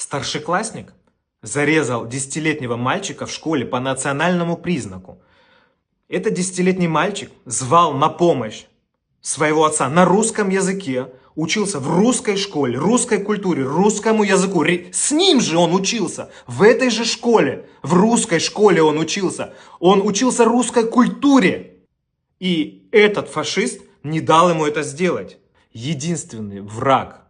Старшеклассник зарезал 10-летнего мальчика в школе по национальному признаку. Этот 10-летний мальчик звал на помощь своего отца на русском языке, учился в русской школе, русской культуре, русскому языку. С ним же он учился, в этой же школе, в русской школе он учился русской культуре. И этот фашист не дал ему это сделать. Единственный враг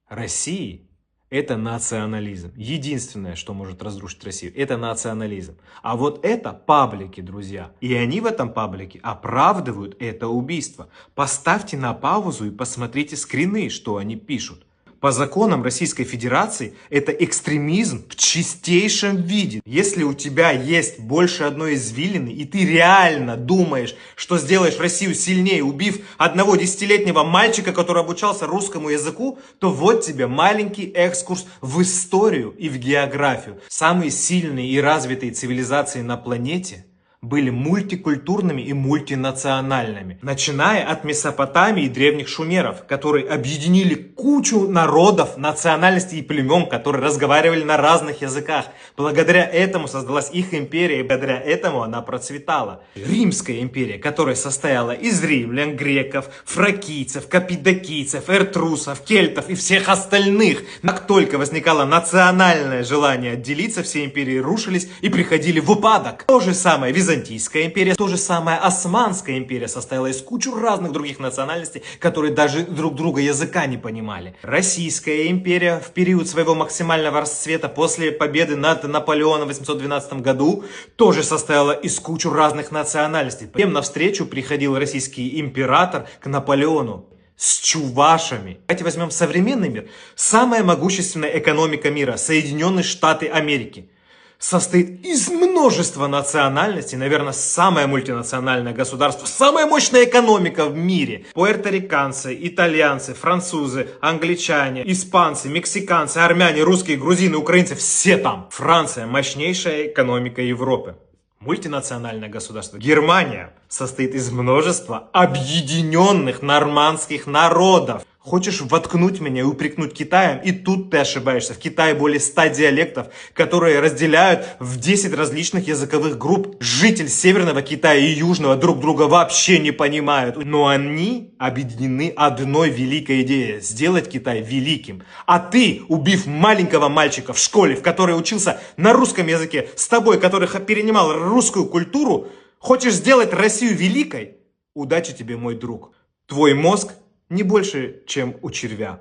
России – это национализм. Единственное, что может разрушить Россию, это национализм. А вот это паблики, друзья. И они в этом паблике оправдывают это убийство. Поставьте на паузу и посмотрите скрины, что они пишут. По законам Российской Федерации это экстремизм в чистейшем виде. Если у тебя есть больше одной извилины, и ты реально думаешь, что сделаешь Россию сильнее, убив одного 10-летнего мальчика, который обучался русскому языку, то вот тебе маленький экскурс в историю и в географию. Самые сильные и развитые цивилизации на планете были мультикультурными и мультинациональными. Начиная от Месопотамии и древних шумеров, которые объединили кучу народов, национальностей и племен, которые разговаривали на разных языках. Благодаря этому создалась их империя, и благодаря этому она процветала. Римская империя, которая состояла из римлян, греков, фракийцев, каппадокийцев, эртрусов, кельтов и всех остальных. Как только возникало национальное желание отделиться, все империи рушились и приходили в упадок. То же самое Византийская империя, то же самое Османская империя состояла из кучи разных других национальностей, которые даже друг друга языка не понимали. Российская империя в период своего максимального расцвета после победы над Наполеоном в 812 году тоже состояла из кучи разных национальностей. Тем навстречу приходил российский император к Наполеону с чувашами. Давайте возьмем современный мир. Самая могущественная экономика мира, Соединенные Штаты Америки, состоит из множества национальностей, наверное, самое мультинациональное государство, самая мощная экономика в мире. Пуэрториканцы, итальянцы, французы, англичане, испанцы, мексиканцы, армяне, русские, грузины, украинцы, все там. Франция – мощнейшая экономика Европы. Мультинациональное государство. Германия состоит из множества объединенных нормандских народов. Хочешь воткнуть меня и упрекнуть Китаем? И тут ты ошибаешься. В Китае более 100 диалектов, которые разделяют в 10 различных языковых групп. Жители Северного Китая и Южного друг друга вообще не понимают. Но они объединены одной великой идеей – сделать Китай великим. А ты, убив маленького мальчика в школе, в которой учился на русском языке, с тобой, который перенимал русскую культуру, хочешь сделать Россию великой? Удачи тебе, мой друг. Твой мозг не больше, чем у червя.